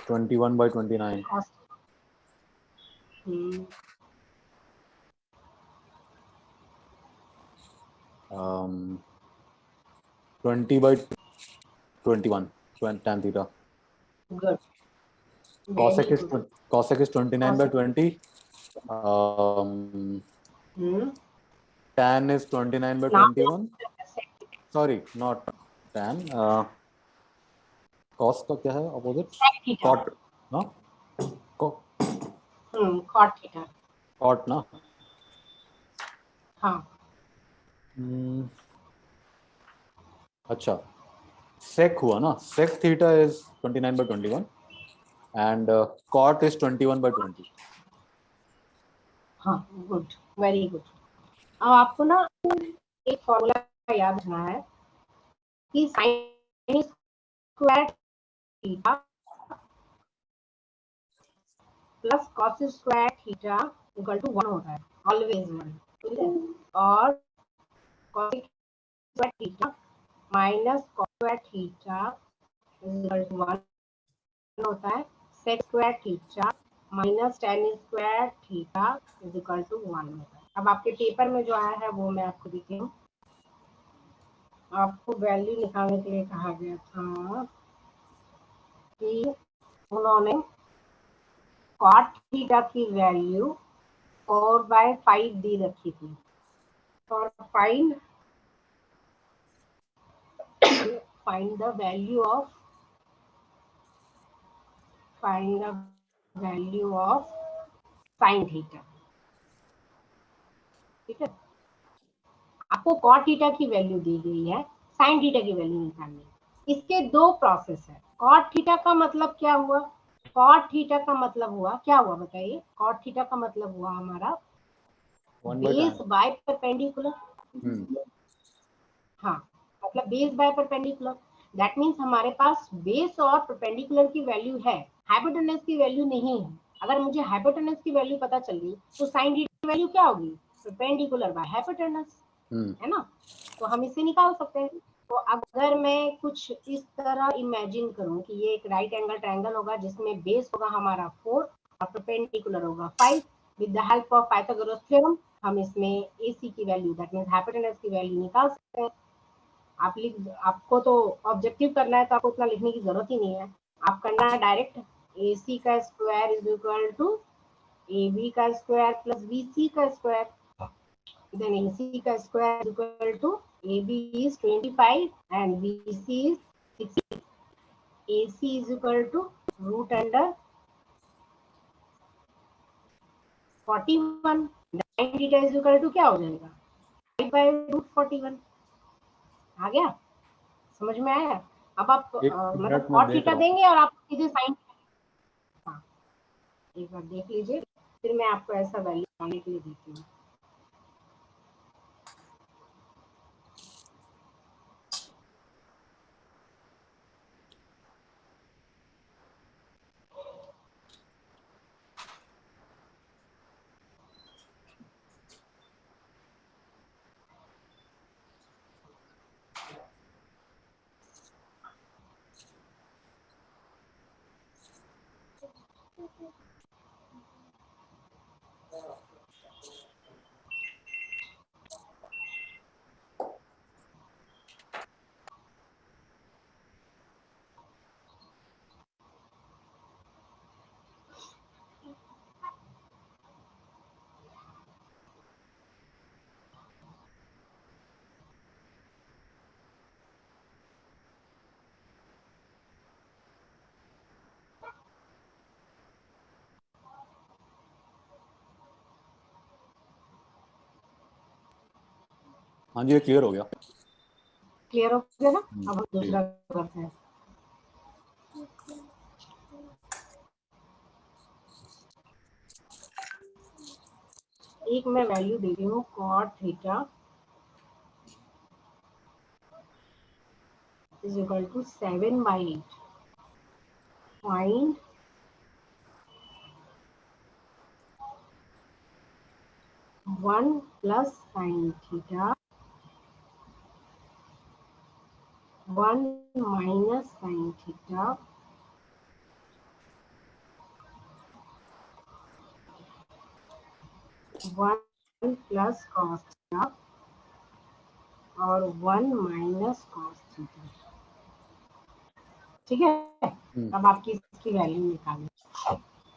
21 by 29 cos 20 by 21 tan theta। Good, very good. cosec is 29 by 20। tan is 29 by 21। Sorry not tan। cos का क्या है अपोजिट? cot ना? cot theta. cot ना? हाँ, अच्छा sec हुआ ना? sec theta is 29 by 21 and cot is 21 by 20। हाँ, गुड, वेरी गुड। अब आपको ना एक फॉर्मूला याद रखना है कि sin square theta plus cos square theta equal to 1 होता है, ऑलवेज 1, ठीक है? और cos square theta minus cos square theta equal to 1 होता है। sec square theta minus tan square theta is equal to 1 होता है। अब आपके पेपर में जो आया है वो मैं आपको दिखती हूँ। आपको वैल्यू निकालने के लिए कहा गया था कि उन्होंने cot थीटा की वैल्यू 4/5 दी रखी थी और find the value of sin theta. ठीक है, आपको कॉट थीटा की वैल्यू दी गई है, साइन थीटा की वैल्यू निकालनी है। इसके दो प्रोसेस है। कॉट थीटा का मतलब क्या हुआ? कॉट थीटा का मतलब हुआ क्या हुआ बताइए? कॉट थीटा का मतलब हुआ हमारा बेस बाय परपेंडिकुलर। हाँ, मतलब base by perpendicular, that means हमारे पास बेस और परपेंडिकुलर की वैल्यू है, हाइपोटेनस की वैल्यू नहीं है। अगर मुझे हाइपोटेनस की वैल्यू पता चल गई तो साइन थीटा की वैल्यू क्या होगी? परपेंडिकुलर बाय हाइपोटेनस, है ना? तो हम इसे निकाल सकते हैं। तो अगर मैं कुछ इस तरह इमेजिन करूं कि ये एक राइट एंगल ट्रायंगल होगा जिसमें बेस होगा हमारा 4 और परपेंडिकुलर होगा 5, with the help of Pythagoras theorem हम इसमें AC की वैल्यू, दैट मींस हाइपोटेनस की वैल्यू निकाल सकते हैं। आपको तो ऑब्जेक्टिव करना है तो आपको उतना लिखने की जरूरत ही नहीं है। आप करना है डायरेक्ट AC का square is equal to AB का स्क्वायर प्लस BC का स्क्वायर, then AC का square is equal to AB is 25 and BC is 60. AC is equal to root under 41. Sin theta is equal to क्या हो जाएगा? 5 by root 41. आ गया? समझ में आया? अब आप मतलब cot थीटा देंगे और आप सीधे साइन, हाँ एक बार देख लीजिए, फिर मैं आपको ऐसा वैल्यू आने के लिए देती हूँ। हाँ जी, ये क्लियर हो गया। क्लियर हो गया ना? अब हम दूसरा करते हैं। एक मैं वैल्यू दे रही हूँ cot theta is equal to 7 by 8. Find one plus sin theta, one minus sin theta, one plus cos theta और one minus cos theta। ठीक है, अब आपकी इसकी वैल्यू निकालें।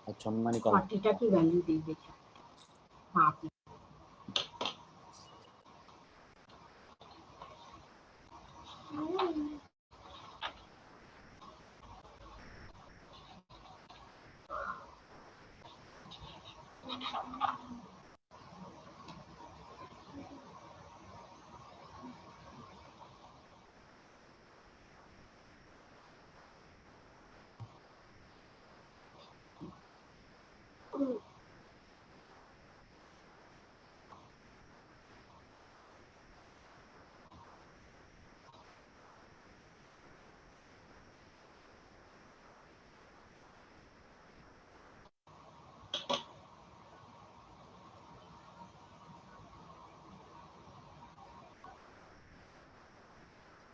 अच्छा, मैं निकाल cos थीटा की वैल्यू दे दीजिए। हाँ,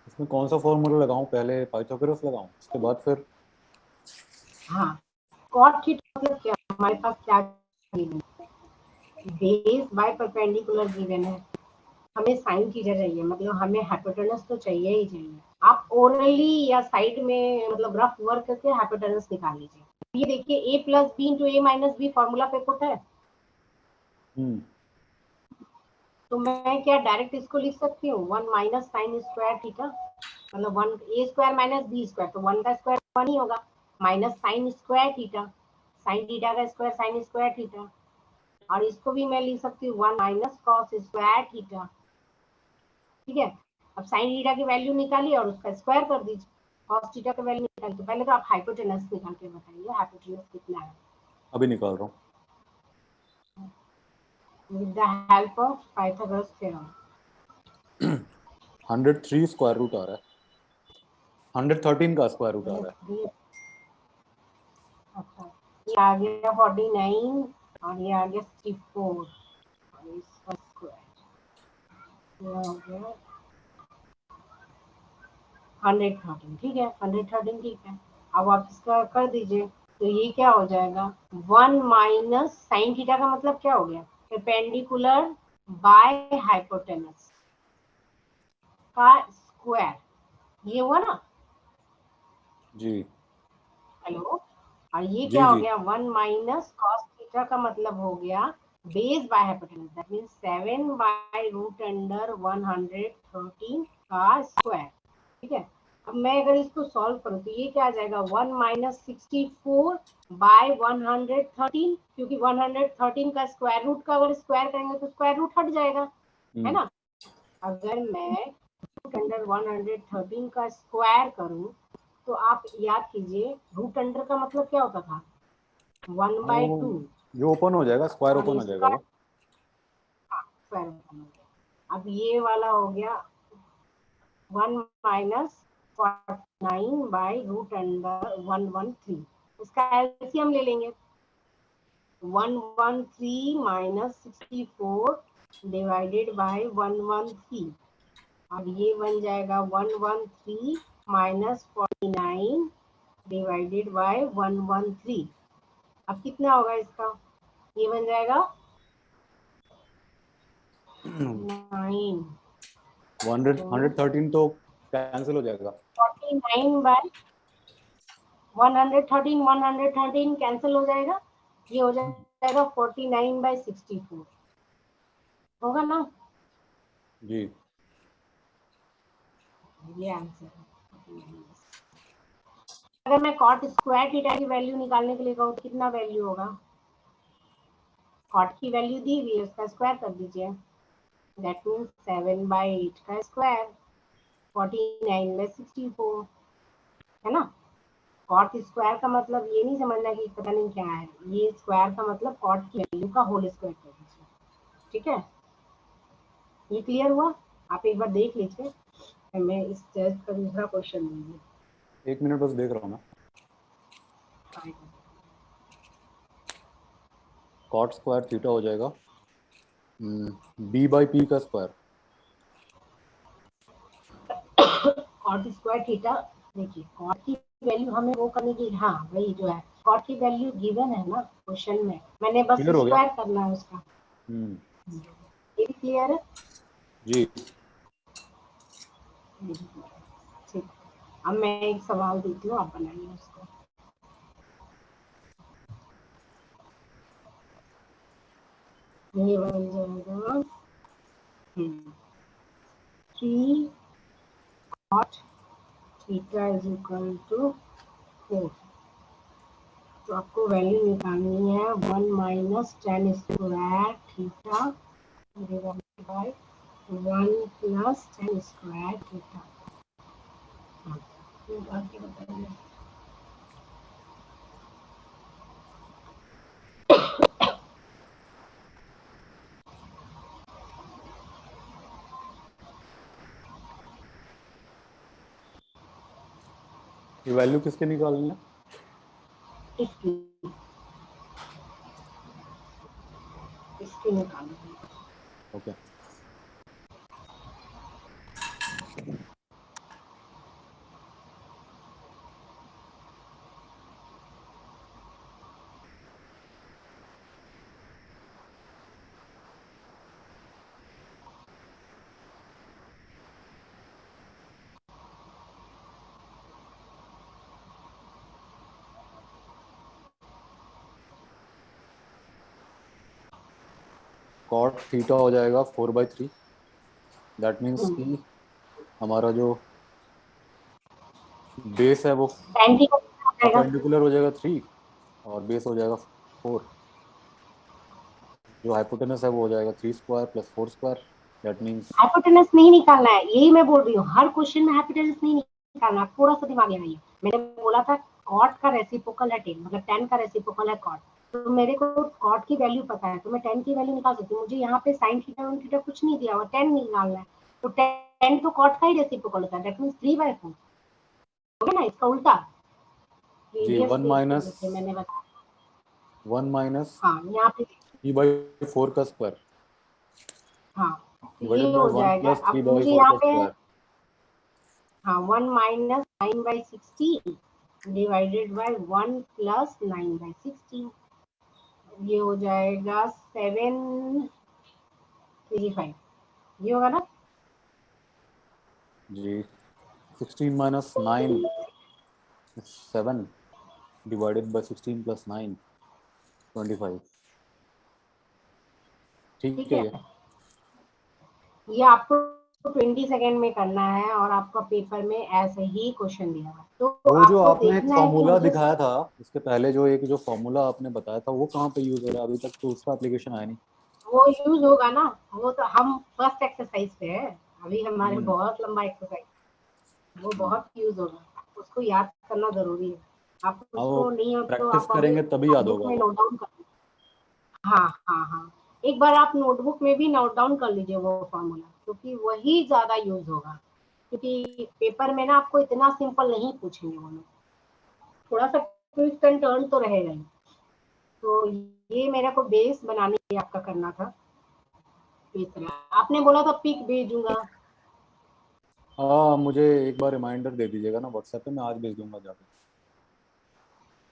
इसमें कौन सा फॉर्मूला लगाऊं? पहले पाइथागोरस लगाऊं, उसके बाद फिर? हाँ, cot थीटा मतलब क्या? हमारे पास क्या बेस बाय परपेंडिकुलर गिवन है, हमें साइन थीटा चाहिए, मतलब हमें हाइपोटेनस तो चाहिए ही चाहिए। आप ओरली या साइड में मतलब रफ वर्क करके हाइपोटेनस निकाल लीजिए। ये देखिए a plus B into A minus B formula पे पुट है। तो मैं क्या डायरेक्ट इसको लिख सकती हूँ 1 माइनस साइन स्क्वायर थीटा, मतलब 1 a square minus B square, तो 1 का स्क्वायर 1 ही होगा, minus sine square theta, sine theta का स्क्वायर साइन स्क्वायर थीटा। और इसको भी मैं लिख सकती हूँ 1 माइनस कॉस स्क्वायर थीटा। ठीक है, अब साइन थीटा की वैल्यू निकालिए और उसका स्क्वायर कर दीजिए, कॉस थीटा की वैल्यू निकालिए। तो पहले तो आप हाइपोटेनस निकाल के बताइए, हाइपोटेनस कितना है। अभी निकाल रहा हूँ। With the help of Pythagoras theorem. 103 square root आ रहा है, 113 का स्क्वायर रूट आ रहा है। अच्छा, ये आ गया 49 और ये आ गया 64 और इसका स्क्वायर ये हो गया 113। ठीक है, 113 ठीक है। अब आप इसका कर दीजिए, तो ये क्या हो जाएगा 1 माइनस साइन थीटा का मतलब क्या हो गया, परपेंडिकुलर बाय हाइपोटेनस का स्क्वायर, ये हुआ ना। जी हेलो, और ये जी क्या हो जी। गया 1 माइनस कॉस थीटा का मतलब हो गया base by hypotenuse, that means 7 by root under 113 का स्क्वायर। ठीक है, अब मैं अगर इसको सॉल्व करूं तो ये क्या आ जाएगा 1 माइनस 64 बाय 113, क्योंकि 113 का स्क्वायर रूट का अगर स्क्वायर करेंगे तो स्क्वायर रूट हट जाएगा, है ना। अगर मैं रूट अंडर 113 का स्क्वायर करूं तो आप याद कीजिए रूट अंडर का मतलब क्या होता था 1/2, ये ओपन हो जाएगा, स्क्वायर और ओपन हो जाएगा इसका वो। स्क्वायर ओपन हो गया। अब ये वाला हो गया 1 माइनस 49 बाय रूट अंडर 113, इसका एलसीएम ले लेंगे 113 माइनस 64 डिवाइडेड बाय 113, अब ये बन जाएगा 113 माइनस 49 डिवाइडेड बाय 113। अब कितना होगा इसका, ये बन जाएगा 9 113 तो कैंसिल हो जाएगा। 49 बाय 113 कैंसिल हो जाएगा, ये हो जाएगा 49 बाय 64 होगा ना। जी ये आंसर है। अगर मैं कॉट स्क्वायर थीटा की वैल्यू निकालने के लिए कहूँ तो कितना वैल्यू होगा, कॉट की वैल्यू दी हुई है उसका स्क्वायर कर दीजिए, दैट मींस 7 बाय 8 का स्क्वायर 49 बाय 64, है ना। कॉट स्क्वायर का मतलब ये नहीं समझना कि पता नहीं क्या है, ये स्क्वायर का मतलब कॉट की वैल्यू का होल स्क्वायर कर दीजिए। ठीक है, ये क्लियर हुआ। आप एक बार देख लीजिए, मैं इस टेस्ट का दूसरा क्वेश्चन दूंगी। 1 मिनट बस देख रहा हूँ मैं। कॉट स्क्वायर थीटा हो जाएगा बी बाई पी का स्क्वायर। कॉट स्क्वायर थीटा, देखिए कॉट की वैल्यू हमें वो करने की, हाँ वही जो है कॉट की वैल्यू गिवन है ना क्वेश्चन में, मैंने बस क्लियर हो गया। स्क्वायर करना है उसका। ये भी क्लियर है। जी ठीक, अब मैं एक सवाल देती हूँ, आप बनाइए उसको। ये बन जाएगा 3 cot theta is equal to 4, तो आपको वैल्यू निकालनी है 1 minus tan square theta divided by 1 plus tan square theta. निकाल के बताइए। ये वैल्यू किसके निकालनी है? इसकी इसकी निकालनी है। ओके कॉट थीटा हो जाएगा 4/3, दैट मीन्स कि हमारा जो बेस है वो tan थीटा कितना आ जाएगा, परपेंडिकुलर हो जाएगा 3 और बेस हो जाएगा 4। जो हाइपोटेनस है वो हो जाएगा 3 square plus 4 square, that means hypotenuse नहीं निकालना है, यही मैं बोल रही हूँ, हर क्वेश्चन में हाइपोटेनस नहीं निकालना, थोड़ा सा दिमाग लगाइए। मैंने बोला था कॉट का रेसिप्रोकल है 10, मतलब 10 का रेसिप्रोकल है कॉट, तो मेरे को कॉट की वैल्यू पता है, तो मैं 10 की वैल्यू निकाल सकती हूँ। मुझे यहाँ पे साइन थीटा और थीटा कुछ नहीं दिया हुआ, 10 निकालना है, तो 10 तो कॉट का ही रेसिप्रोकल होता है, दैट मींस 3/4 हो गया ना, इसका उल्टा। जी प्रीवियस 1 पेज पे माइनस देखिए मैंने बताया। 1 माइनस हाँ यहाँ पे 3/4 का स्क्वायर हाँ, तो ये डिवाइडेड बाय हो 1 जाएगा। प्लस अब 3/4 मुझे यहाँ का पे स्क्वायर। हाँ 1 माइनस 9/16 डिवाइडेड बाय 1 प्लस 9/16, ये हो जाएगा 735, ये होगा ना। जी 16 माइनस 9 7 डिवाइडेड बाय 16 प्लस 9 25, ठीक ठीक है है, ये। ये आपको 20 सेकेंड में करना है और आपका पेपर में ऐसे ही क्वेश्चन दिया हुआ है, तो वो जो आपको आपने एक देखना है कि फॉर्मूला मुझे दिखाया था इसके पहले, जो एक जो फॉर्मूला आपने बताया था वो कहाँ पे यूज हो रहा है? अभी तक तो उसका एप्लीकेशन आया नहीं। वो यूज होगा ना, वो तो हम फर्स्ट एक्सरसाइज पे है, अभी हमारे हम्म बहुत लंबा एक्सरसाइज, वो हम्म। बहुत यूज होगा, उसको याद करना जरूरी है। आप हाँ वो उसको नहीं हो तो प्रैक्टिस आप अभी करेंगे तभी याद नोटबुक होगा में वो। नोट डाउन कर, हाँ हाँ हाँ, एक बार आप नोटबुक में भी नोट डाउन कर लीजिए वो फॉर्मूला, क्योंकि वही ज्यादा यूज होगा, क्योंकि पेपर में ना आपको इतना सिंपल नहीं पूछेंगे वो लोग, थोड़ा सा ट्विस्ट एंड टर्न तो रहेगा ही। तो ये मेरे को बेस बनाने के लिए आपका करना था, इस तरह आपने बोला था पिक भेजूंगा। हाँ मुझे एक बार रिमाइंडर दे दीजिएगा ना व्हाट्सएप पे, मैं आज भेज दूंगा जाके।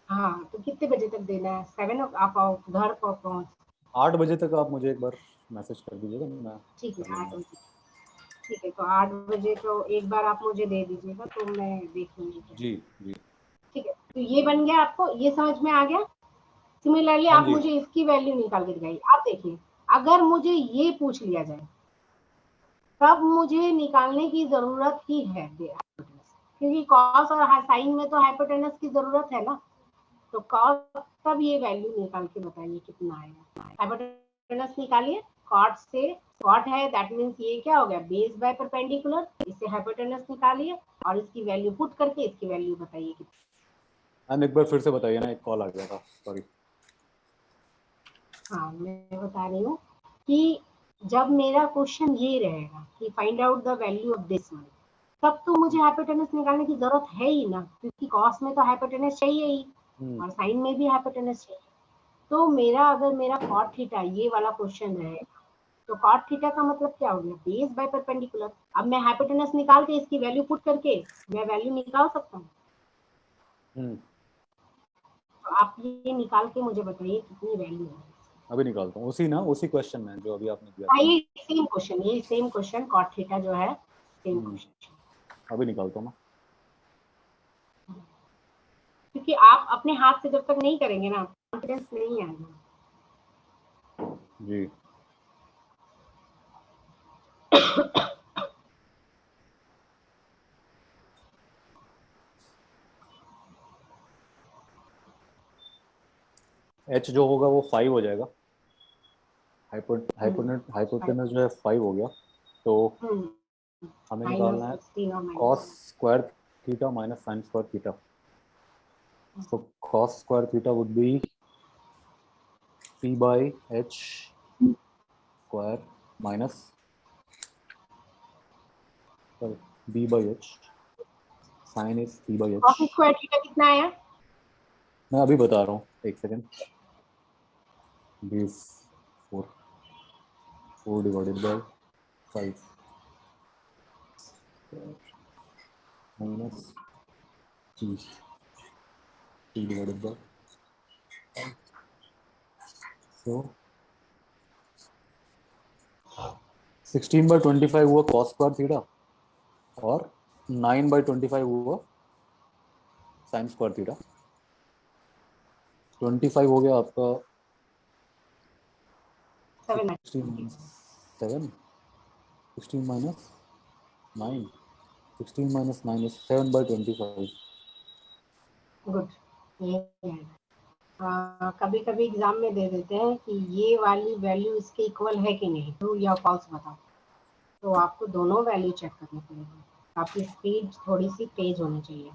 हाँ, तो कितने बजे तक देना है? 7 आप आओ घर पर पहुँच। 8 बजे तक आप मुझे एक बार मैसेज कर दीजिएगा, मैं ठीक है कर 8 लूँगा। बजे, ठीक है, तो 8 बजे तो एक बार आप मुझे दे दीजिएगा, तो मैं देख लूंगी क्या। जी जी। ठीक है, तो ये बन गया, आपको ये समझ में आ गया। सिमिलरली हाँ आप जी। मुझे इसकी वैल्यू निकाल के दिखाइए। आप देखिए, अगर मुझे ये पूछ लिया जाए तब मुझे निकालने की जरूरत ही है, क्योंकि कॉस और साइन में तो हाइपोटेनस की जरूरत है ना, तो कॉस, तब ये वैल्यू निकाल के बताइए कितना आएगा। हाइपोटेनस निकालिए, कॉट से, कॉट है दैट मींस ये क्या हो गया, बेस बाय परपेंडिकुलर, इससे हाइपोटेनस निकालिए और इसकी वैल्यू पुट करके इसकी वैल्यू बताइए कितना। मैम एक बार फिर से बताइए ना, एक कॉल आ गया था, सॉरी। हाँ मैं बता रही हूँ कि जब मेरा क्वेश्चन ये रहेगा कि find out the value of this one, तब तो मुझे हाइपोटेनस निकालने की जरूरत है ही ना, क्योंकि कॉस में तो हाइपोटेनस चाहिए ही और साइन में भी हाइपोटेनस चाहिए। तो मेरा अगर मेरा कॉट थीटा ये वाला क्वेश्चन रहेगा, तो कॉट थीटा का मतलब क्या हो गया, बेस बाय परपेंडिकुलर। अब मैं हाइपोटेनस निकाल के इसकी वैल्यू पुट करके मैं वैल्यू निकाल सकता हूँ। तो आप ये निकाल के मुझे बताइए कितनी वैल्यू है। अभी निकालता हूँ, उसी ना उसी क्वेश्चन में जो अभी आपने दिया हाँ था। ये सेम क्वेश्चन कॉट थीटा जो है, सेम क्वेश्चन। अभी निकालता हूँ मैं। क्योंकि आप अपने हाथ से जब तक नहीं करेंगे ना, कॉन्फिडेंस नहीं आएगा। जी एच जो होगा वो 5 हो जाएगा। हाइपोटेनस जो है 5 हो गया, तो हमें माइनस निकालना है 16 और cos minus, square theta minus sine square theta. So cos square theta would be p by h square minus, sorry, b by h, sin is p by h। Cos square theta कितना आया? मैं अभी बता रहा हूँ, एक second. बीस 4 4 divided by 5 minus t t divided by, so 16/25 हुआ cos स्क्वायर थीटा और 9/25 हुआ sin स्क्वायर थीटा। 25 हो गया आपका 7। 16 7, 16 minus 9, 16 minus 9 is 7/25। गुड, ये आएगा। कभी कभी एग्जाम में दे देते हैं कि ये वाली वैल्यू इसके इक्वल है कि नहीं, ट्रू या फॉल्स बताओ, तो आपको दोनों वैल्यू चेक करनी पड़ेगी। आपकी स्पीड थोड़ी सी तेज होनी चाहिए।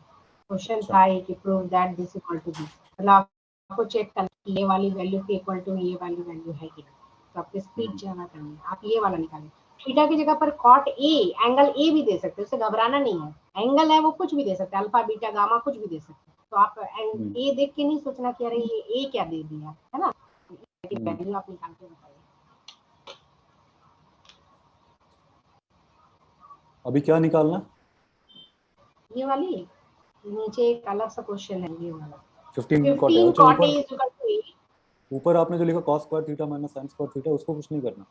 क्वेश्चन अच्छा। था कि prove that this equal to this, मतलब आपको चेक करना कि ये वाली वैल्यू के इक्वल टू ये वाली वैल्यू है कि नहीं, तो आपकी स्पीड ज्यादा करनी है। आप ये वाला निकालें, थीटा की जगह पर कॉट ए, एंगल ए भी दे सकते हो, उससे घबराना नहीं है। एंगल है वो कुछ भी दे सकते हैं, अल्फा बीटा गामा कुछ भी दे सकते हैं। तो आप ए देख के नहीं सोचना कि अरे ये ए क्या दे दिया है ना, वैल्यू आप निकाल के बताइए। अभी क्या निकालना? ये वाली नीचे एक अलग सा क्वेश्चन है, ये वाला 15 कॉट है। 15 अच्छा, cot A ऊपर is equal to 8। ऊपर आपने जो लिखा cos square theta minus sin square theta, उसको कुछ नहीं करना?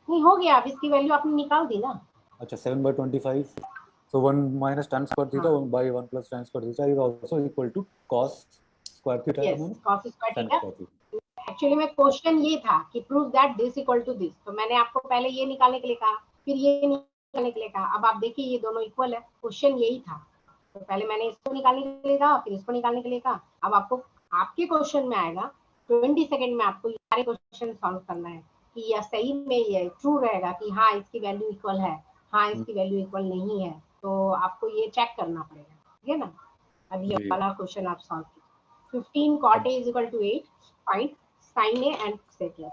नहीं हो गया, अब इसकी वैल्यू आपने निकाल दी ना। अच्छा, 7/25, so 1 minus tan square theta हाँ 1 by 1 plus tan square theta is also equal to cos square theta yes, minus cos square sin theta. square theta. Actually में क्वेश्चन ये था कि prove that this equal to this, तो मैंने आपको पहले ये निकालने के लिए कहा, फिर ये निकालने के लिए कहा। अब आप देखिए ये दोनों इक्वल है, क्वेश्चन यही था। तो पहले मैंने इसको निकालने के लिए कहा, फिर इसको निकालने के लिए कहा। अब आपको आपके क्वेश्चन में आएगा 20 सेकंड में आपको सारे क्वेश्चन सॉल्व करना है कि यह सही में ये ट्रू रहेगा कि हाँ इसकी वैल्यू इक्वल है, हाँ इसकी वैल्यू इक्वल नहीं है। तो आपको ये चेक करना पड़ेगा, ठीक है ना। अब ये जी, वाला क्वेश्चन आप सॉल्व कीजिए। 15 cot अब A is equal to 8, find sin A and sec A।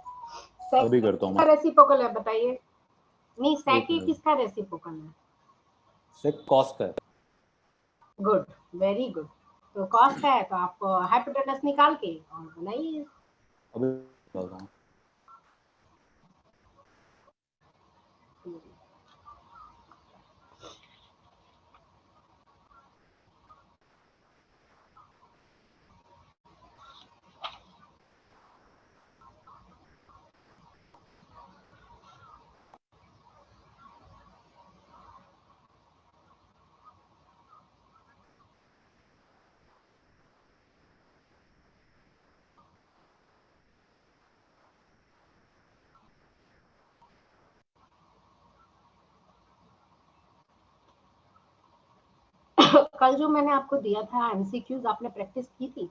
अभी sec A करता हूँ मैं। किसका रेसिप्रोकल है बताइए? नहीं, एक sec A मिनट। किसका रेसिप्रोकल है? sec cos का है। Good, very good. तो cos का है तो आप हाइपोटेनस निकाल के और बनाइए। अभी निकालता हूँ। कल जो मैंने आपको दिया था एमसीक्यूज, आपने प्रैक्टिस की थी?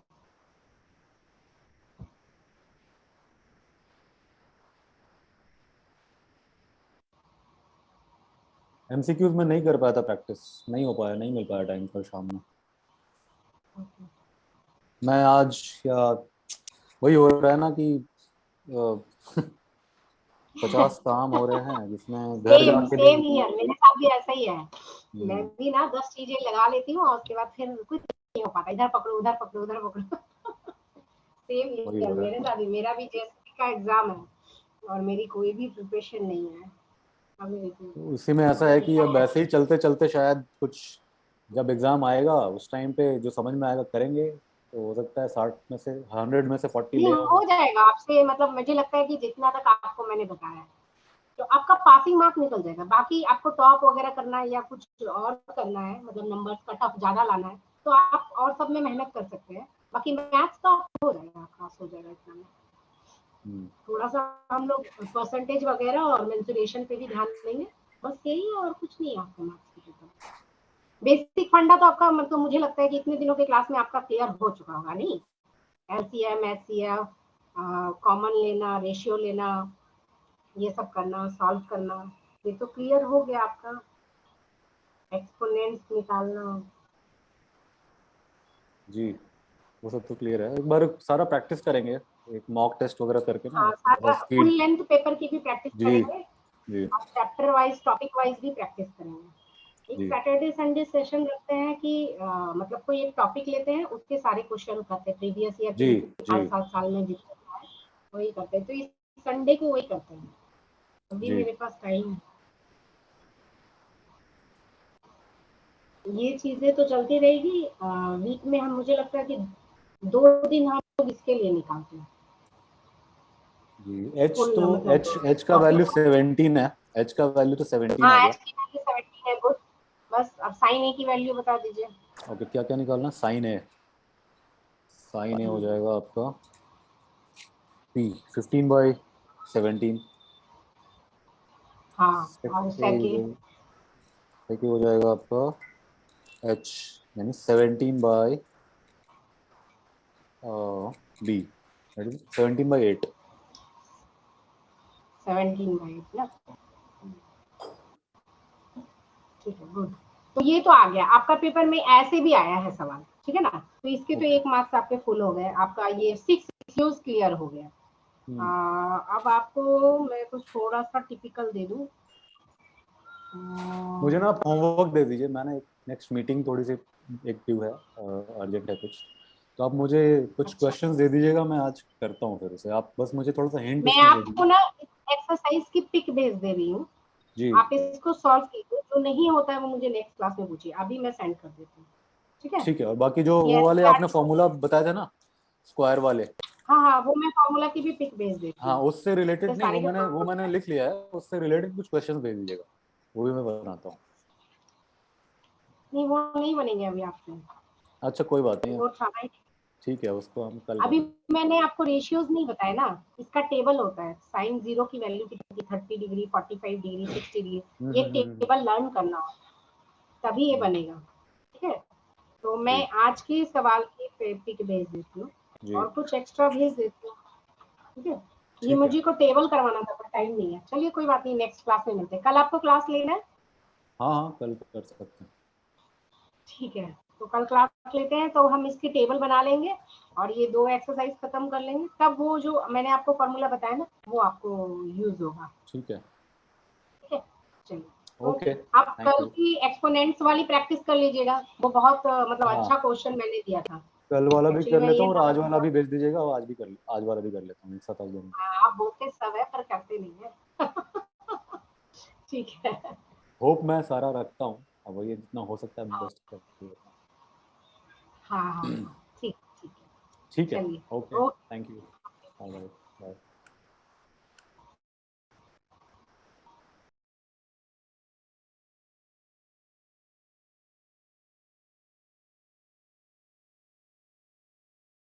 एमसीक्यूज में नहीं कर पाया था प्रैक्टिस, नहीं हो पाया, नहीं मिल पाया टाइम कल शाम में। मैं आज क्या, वही हो रहा है ना कि 50 काम हो रहे हैं जिसमें घर सेम जाके भी। सेम हियर, मेरे साथ भी ऐसा ही है। मैं हम्म, भी ना 10 चीजें लगा लेती हूँ और उसके बाद फिर कुछ नहीं हो पाता, इधर पकड़ो उधर पकड़ो उधर पकड़ो। सेम वही हियर, हो रहा मेरे है। साथ भी, मेरा भी जेएससी का एग्जाम है और मेरी कोई भी प्रिपरेशन नहीं है। अभी देखो तो इसी में ऐसा है कि अब ऐसे ही चलते चलते शायद कुछ, जब एग्जाम आएगा उस टाइम पे जो समझ में आएगा करेंगे, तो हो सकता है 60 में से 100 में से 40 नहीं ले हो आए। जाएगा आपसे, मतलब मुझे लगता है कि जितना तक आपको मैंने बताया है तो आपका पासिंग मार्क निकल जाएगा। बाकी आपको टॉप वगैरह करना है या कुछ और करना है, मतलब नंबर्स कट ऑफ ज्यादा लाना है, तो आप और सब में मेहनत कर सकते हैं। बाकी मैथ्स का हो जाएगा, पास हो जाएगा इतना में। हम्म, थोड़ा सा हम लोग परसेंटेज वगैरह और मेंसुरेशन पे भी ध्यान देंगे, बस यही है और कुछ नहीं है आपको मैथ्स के पेपर। बेसिक फंडा तो आपका, मतलब मुझे लगता है कि इतने दिनों के क्लास में आपका क्लियर हो चुका होगा नहीं? एलसीएम, एचसीएफ, कॉमन लेना, रेशियो लेना, ये सब करना, सॉल्व करना, ये तो क्लियर हो गया आपका। एक्सपोनेंट्स निकालना। जी, वो सब तो क्लियर है। एक बार सारा प्रैक्टिस करेंगे, एक मॉक टेस्ट वगैरह करके ना, हाँ, थोड़ा सारा फुल स्पीड। लेंथ पेपर की भी प्रैक्टिस जी करेंगे जी और चैप्टर वाइज टॉपिक वाइज भी प्रैक्टिस करेंगे। एक जी सैटरडे संडे सेशन रखते हैं कि मतलब कोई एक टॉपिक लेते हैं, उसके सारे क्वेश्चन करते हैं, प्रीवियस ईयर जी के जी 5-7 साल में जितने आए वही करते हैं। तो इस संडे को वही करते हैं, अभी जी। मेरे पास टाइम है। ये चीजें तो चलती रहेगी। वीक में हम, मुझे लगता है कि 2 दिन हम लोग इसके लिए निकालते हैं, जी, एच फुल तो मतलब एच का वैल्यू टॉपिक। 17 है। एच का वैल्यू तो 17 हाँ, आ गया। एच की वैल्यू 17 है, गुड। बस अब साइन ए की वैल्यू बता दीजिए। ओके, क्या क्या निकालना? साइन ए। साइन ए हो जाएगा आपका पी 15/17। हाँ, सेक और ए सेके सेक ए हो जाएगा आपका एच, यानी 17/17। B, that is 17/8. 17/8 ना, ठीक है, गुड। तो ये तो आ गया आपका, पेपर में ऐसे भी आया है सवाल, ठीक है ना। तो इसके तो Okay. 1 मार्क्स आपके फुल हो गए, आपका ये 6 क्यूज क्लियर हो गया। अब आपको मैं कुछ थोड़ा सा टिपिकल दे दूं। मुझे ना होमवर्क दे दीजिए, मैंने नेक्स्ट मीटिंग थोड़ी सी एक्टिव है, अर्जेंट है कुछ, तो आप मुझे कुछ अच्छा, क्वेश्चंस दे दीजिएगा, मैं आज करता हूँ फिर उसे। आप बस मुझे थोड़ा सा हिंट मैं उसमें दे आपको दीजिए। ना एक्सरसाइज की पिक भेज दे रही हूँ, जी आप इसको सॉल्व कीजिए, जो नहीं होता है वो मुझे नेक्स्ट क्लास में पूछिए, अभी मैं सेंड कर देती हूँ, ठीक है। ठीक है। और बाकी जो ये वो वाले आपने NCERT फॉर्मूला बताया था ना, स्क्वायर वाले, हाँ हाँ, वो मैं फॉर्मूला की भी पिक भेज देती हाँ हूँ। उससे ये रिलेटेड नहीं, सारे जो वो मैंने लिख लिया है, उससे रिलेटेड कुछ क्वेश्चंस भेज दीजिएगा, वो भी मैं बनाता हूँ। नहीं, वो नहीं बनेंगे अभी आपसे, अच्छा कोई बात नहीं है, वो था ही। ठीक है, उसको हम कल अभी करेंगे। मैंने आपको रेशियोज नहीं बताया ना, इसका टेबल होता है, साइन 0 की वैल्यू कितनी, 30 डिग्री, 45 डिग्री, 60 डिग्री, ये हम्म। टेबल लर्न करना होगा, तभी ये बनेगा, ठीक है। तो मैं जी आज के सवाल की पिक भेज देती हूँ जी और कुछ एक्स्ट्रा भेज देती हूँ, ठीक है। ये ठीक है। मुझे को टेबल करवाना था पर टाइम नहीं है, चलिए कोई बात नहीं, नेक्स्ट क्लास में मिलते हैं। कल आपको क्लास लेना है? हाँ हाँ कल कर सकते हैं। ठीक है, तो कल क्लास लेते हैं, तो हम इसकी टेबल बना लेंगे और ये 2 एक्सरसाइज खत्म कर लेंगे, तब वो जो मैंने आपको फॉर्मूला बताया ना वो आपको यूज होगा, ठीक है। ठीक है। चलिए, ओके, ओके। आप थैंक कल यू। की एक्सपोनेंट्स वाली प्रैक्टिस कर लीजिएगा, वो बहुत मतलब हाँ अच्छा क्वेश्चन मैंने दिया था। कल वाला भी एक्चुअली कर मैं लेता ये हूँ, और वाला आज वाला तो, भी भेज दीजिएगा, और आज वाला भी कर लेता हूँ, एक साथ आज दोनों। आप बोलते सब है पर करते नहीं है। ठीक है। होप मैं सारा रखता हूँ, अब वही जितना हो सकता है हाँ बेस्ट करते हैं। हाँ हाँ, ठीक ठीक है, ठीक है। चलिए, okay, okay. Thank you. Bye bye.